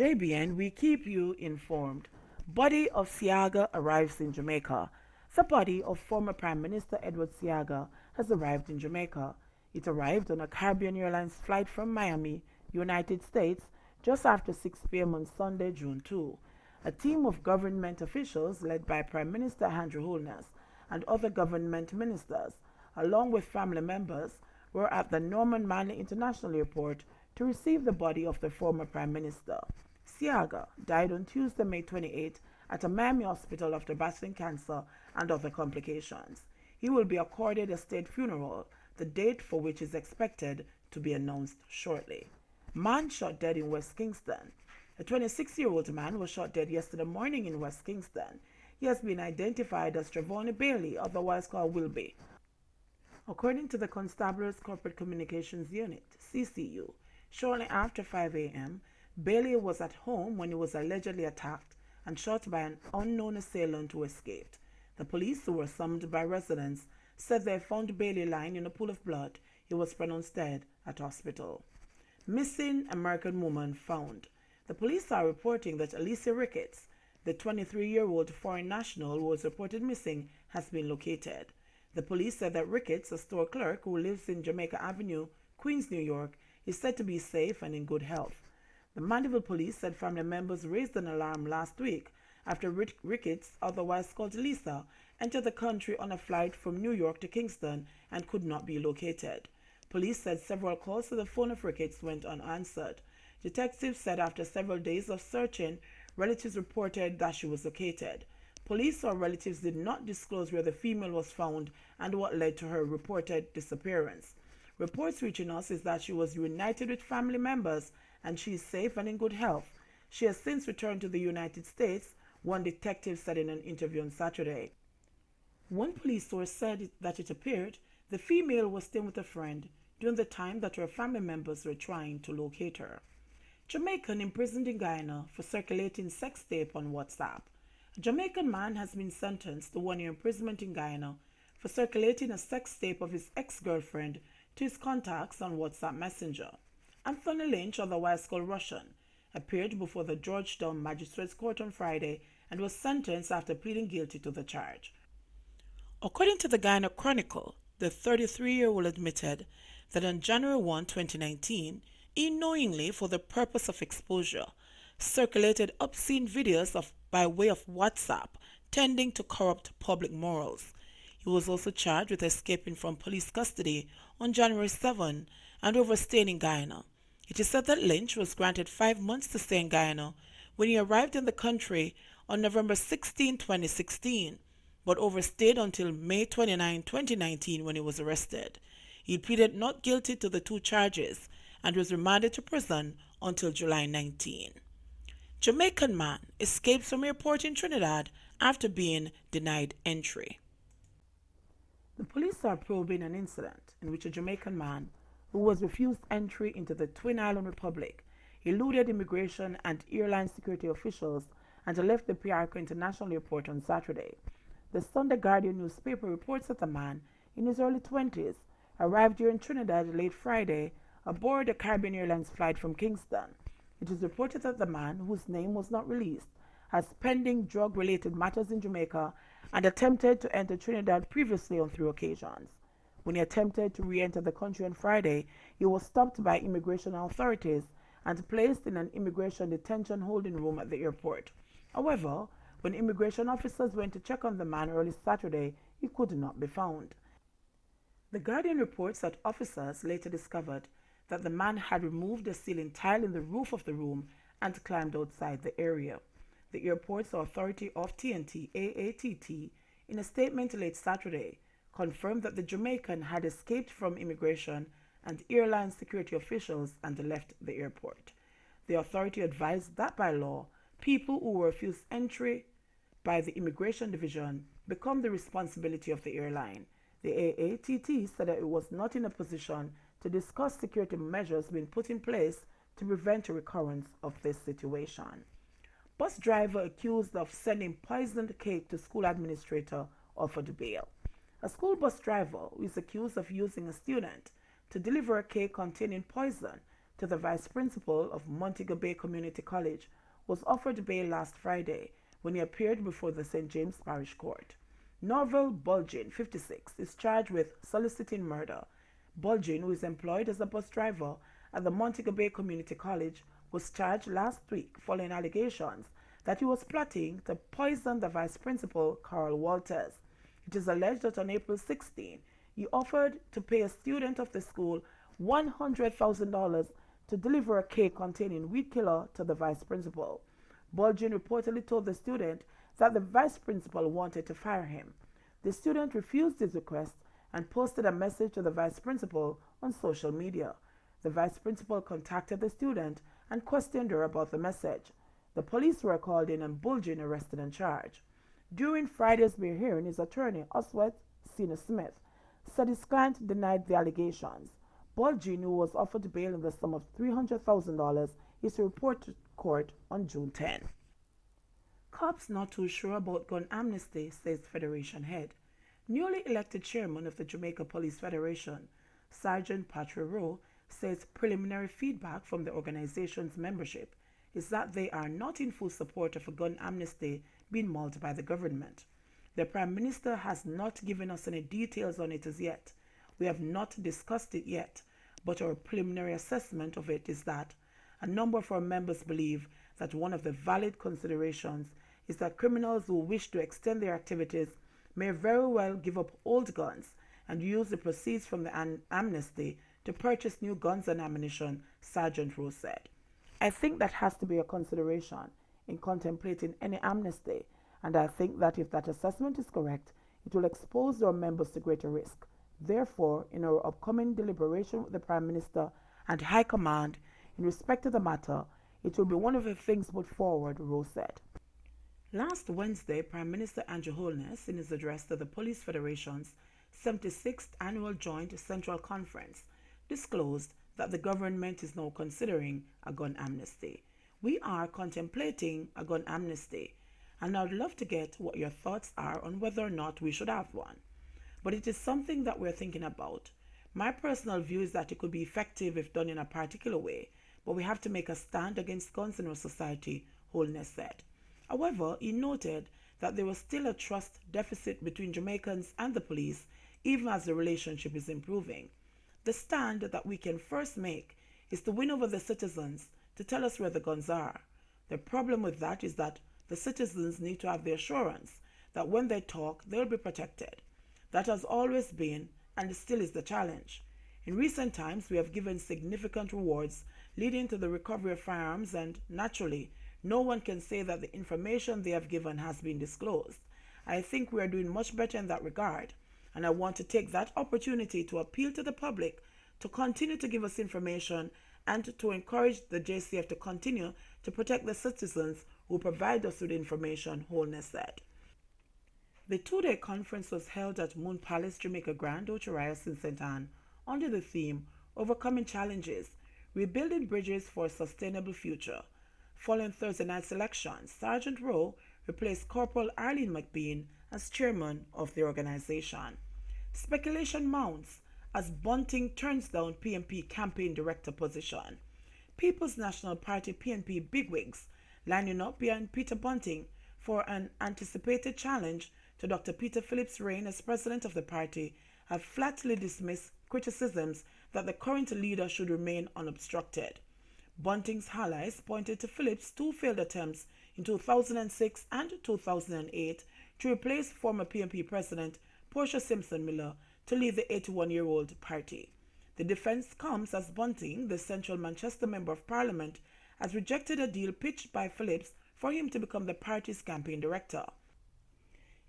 JBN, we keep you informed. Body of Siaga arrives in Jamaica. The body of former Prime Minister Edward Siaga has arrived in Jamaica. It arrived on a Caribbean Airlines flight from Miami, United States, just after 6 p.m. on Sunday, June 2. A team of government officials led by Prime Minister Andrew Holness and other government ministers, along with family members, were at the Norman Manley International Airport to receive the body of the former Prime Minister. Siaga died on Tuesday, May 28 at a Miami hospital after battling cancer and other complications. He will be accorded a state funeral, the date for which is expected to be announced shortly. Man shot dead in West Kingston. A 26-year-old man was shot dead yesterday morning in West Kingston. He has been identified as Trevon Bailey, otherwise called Wilby. According to the Constabulary's Corporate Communications Unit, CCU, shortly after 5 a.m., Bailey was at home when he was allegedly attacked and shot by an unknown assailant who escaped. The police, who were summoned by residents, said they found Bailey lying in a pool of blood. He was pronounced dead at hospital. Missing American woman found. The police are reporting that Alicia Ricketts, the 23-year-old foreign national who was reported missing, has been located. The police said that Ricketts, a store clerk who lives in Jamaica Avenue, Queens, New York, is said to be safe and in good health. The Mandeville police said family members raised an alarm last week after Ricketts, otherwise called Lisa, entered the country on a flight from New York to Kingston and could not be located. Police said several calls to the phone of Ricketts went unanswered. Detectives said after several days of searching, relatives reported that she was located. Police or relatives did not disclose where the female was found and what led to her reported disappearance. Reports reaching us is that she was reunited with family members and she is safe and in good health. She has since returned to the United States, one detective said in an interview on Saturday. One police source said that it appeared the female was staying with a friend during the time that her family members were trying to locate her. Jamaican imprisoned in Guyana for circulating sex tape on WhatsApp. A Jamaican man has been sentenced to 1 year imprisonment in Guyana for circulating a sex tape of his ex-girlfriend to his contacts on WhatsApp Messenger. Anthony Lynch, otherwise called Russian, appeared before the Georgetown Magistrates Court on Friday and was sentenced after pleading guilty to the charge. According to the Guyana Chronicle, the 33-year-old admitted that on January 1, 2019, he knowingly, for the purpose of exposure, circulated obscene videos by way of WhatsApp, tending to corrupt public morals. He was also charged with escaping from police custody on January 7 and overstaying in Guyana. It is said that Lynch was granted 5 months to stay in Guyana when he arrived in the country on November 16, 2016, but overstayed until May 29, 2019 when he was arrested. He pleaded not guilty to the 2 charges and was remanded to prison until July 19. Jamaican man escapes from airport in Trinidad after being denied entry. The police are probing an incident in which a Jamaican man who was refused entry into the Twin Island Republic eluded immigration and airline security officials and left the Piarco International Airport on Saturday. The Sunday Guardian newspaper reports that the man, in his early 20s, arrived here in Trinidad late Friday aboard a Caribbean Airlines flight from Kingston. It is reported that the man, whose name was not released, has pending drug-related matters in Jamaica and attempted to enter Trinidad previously on 3 occasions. When he attempted to re-enter the country on Friday, he was stopped by immigration authorities and placed in an immigration detention holding room at the airport. However, when immigration officers went to check on the man early Saturday, he could not be found. The Guardian reports that officers later discovered that the man had removed the ceiling tile in the roof of the room and climbed outside the area. The airport's authority of TNT, AATT, in a statement late Saturday, confirmed that the Jamaican had escaped from immigration and airline security officials and left the airport. The authority advised that by law, people who were refused entry by the Immigration Division become the responsibility of the airline. The AATT said that it was not in a position to discuss security measures being put in place to prevent a recurrence of this situation. Bus driver accused of sending poisoned cake to school administrator offered bail. A school bus driver who is accused of using a student to deliver a cake containing poison to the vice principal of Montego Bay Community College, was offered bail last Friday when he appeared before the St. James Parish Court. Norval Bulgin, 56, is charged with soliciting murder. Bulgin, who is employed as a bus driver at the Montego Bay Community College, was charged last week following allegations that he was plotting to poison the vice principal, Carl Walters. It is alleged that on April 16, he offered to pay a student of the school $100,000 to deliver a cake containing weed killer to the vice principal. Bulgin reportedly told the student that the vice principal wanted to fire him. The student refused his request and posted a message to the vice principal on social media. The vice principal contacted the student and questioned her about the message. The police were called in and Bulgin arrested and charged. During Friday's bail hearing, his attorney, Oswald Senior Smith, said his client denied the allegations. Bulgin, who was offered bail in the sum of $300,000, is to report to court on June 10. Cops not too sure about gun amnesty, says Federation head. Newly elected chairman of the Jamaica Police Federation, Sergeant Patrick Rowe, says preliminary feedback from the organization's membership is that they are not in full support of a gun amnesty being mulled by the government. The Prime Minister has not given us any details on it as yet. We have not discussed it yet, but our preliminary assessment of it is that a number of our members believe that one of the valid considerations is that criminals who wish to extend their activities may very well give up old guns and use the proceeds from the amnesty to purchase new guns and ammunition, Sergeant Rowe said. I think that has to be a consideration in contemplating any amnesty, and I think that if that assessment is correct, it will expose our members to greater risk. Therefore, in our upcoming deliberation with the Prime Minister and High Command in respect to the matter, it will be one of the things put forward, Rowe said. Last Wednesday, Prime Minister Andrew Holness, in his address to the Police Federation's 76th Annual Joint Central Conference, disclosed that the government is now considering a gun amnesty. We are contemplating a gun amnesty, and I'd love to get what your thoughts are on whether or not we should have one. But it is something that we're thinking about. My personal view is that it could be effective if done in a particular way, but we have to make a stand against guns in our society, Holness said. However, he noted that there was still a trust deficit between Jamaicans and the police, even as the relationship is improving. The stand that we can first make is to win over the citizens to tell us where the guns are. The problem with that is that the citizens need to have the assurance that when they talk, they'll be protected. That has always been and still is the challenge. In recent times, we have given significant rewards leading to the recovery of firearms, and naturally, no one can say that the information they have given has been disclosed. I think we are doing much better in that regard, and I want to take that opportunity to appeal to the public to continue to give us information and to encourage the JCF to continue to protect the citizens who provide us with information, Holness said. The two-day conference was held at Moon Palace, Jamaica Grand Ocharias in St. Anne under the theme Overcoming Challenges, Rebuilding Bridges for a Sustainable Future. Following Thursday night's election, Sergeant Rowe replaced Corporal Arlene McBean as chairman of the organization. Speculation mounts as Bunting Turnstone PMP campaign director position. People's National Party PNP bigwigs lining up behind Peter Bunting for an anticipated challenge to Dr. Peter Phillips' reign as president of the party have flatly dismissed criticisms that the current leader should remain unobstructed. Bunting's allies pointed to Phillips' two failed attempts in 2006 and 2008 to replace former PNP president Portia Simpson Miller to lead the 81-year-old party. The defense comes as Bunting, the Central Manchester Member of Parliament, has rejected a deal pitched by Phillips for him to become the party's campaign director.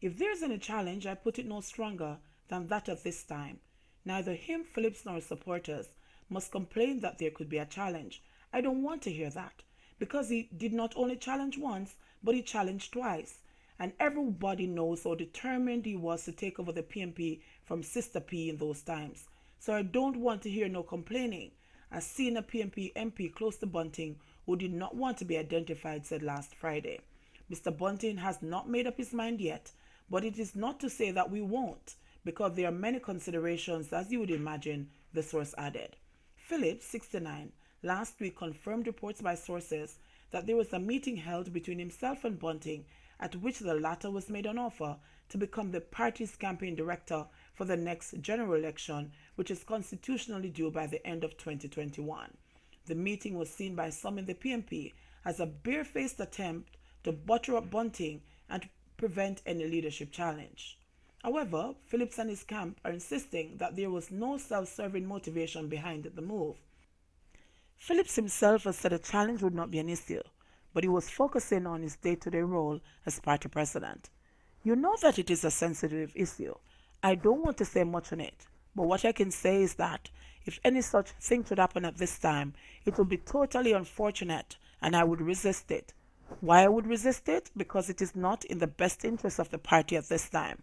If there's any challenge, I put it no stronger than that at this time. Neither him, Phillips, nor his supporters must complain that there could be a challenge. I don't want to hear that, because he did not only challenge once, but he challenged twice. And everybody knows how determined he was to take over the PMP from Sister P in those times. So I don't want to hear no complaining, as senior PMP MP close to Bunting, who did not want to be identified, said last Friday. Mr. Bunting has not made up his mind yet, but it is not to say that we won't, because there are many considerations, as you would imagine, the source added. Phillips, 69, last week confirmed reports by sources that there was a meeting held between himself and Bunting at which the latter was made an offer to become the party's campaign director for the next general election, which is constitutionally due by the end of 2021. The meeting was seen by some in the PMP as a barefaced attempt to butter up Bunting and prevent any leadership challenge. However, Phillips and his camp are insisting that there was no self-serving motivation behind the move. Phillips himself has said a challenge would not be an issue, but he was focusing on his day-to-day role as party president. You know that it is a sensitive issue. I don't want to say much on it, but what I can say is that if any such thing should happen at this time, it would be totally unfortunate and I would resist it. Why I would resist it? Because it is not in the best interest of the party at this time.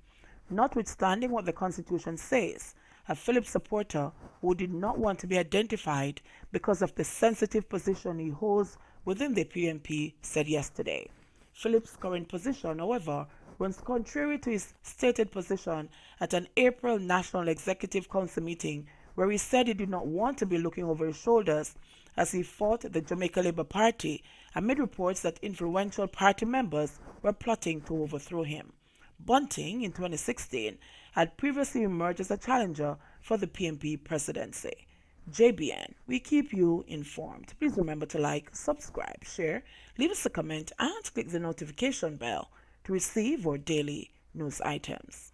Notwithstanding what the Constitution says, a Phillips supporter who did not want to be identified because of the sensitive position he holds within the PMP said yesterday. Phillips' current position, however, runs contrary to his stated position at an April National Executive Council meeting where he said he did not want to be looking over his shoulders as he fought the Jamaica Labour Party amid reports that influential party members were plotting to overthrow him. Bunting, in 2016, had previously emerged as a challenger for the PMP presidency. JBN, we keep you informed. Please remember to like, subscribe, share, leave us a comment, and click the notification bell to receive our daily news items.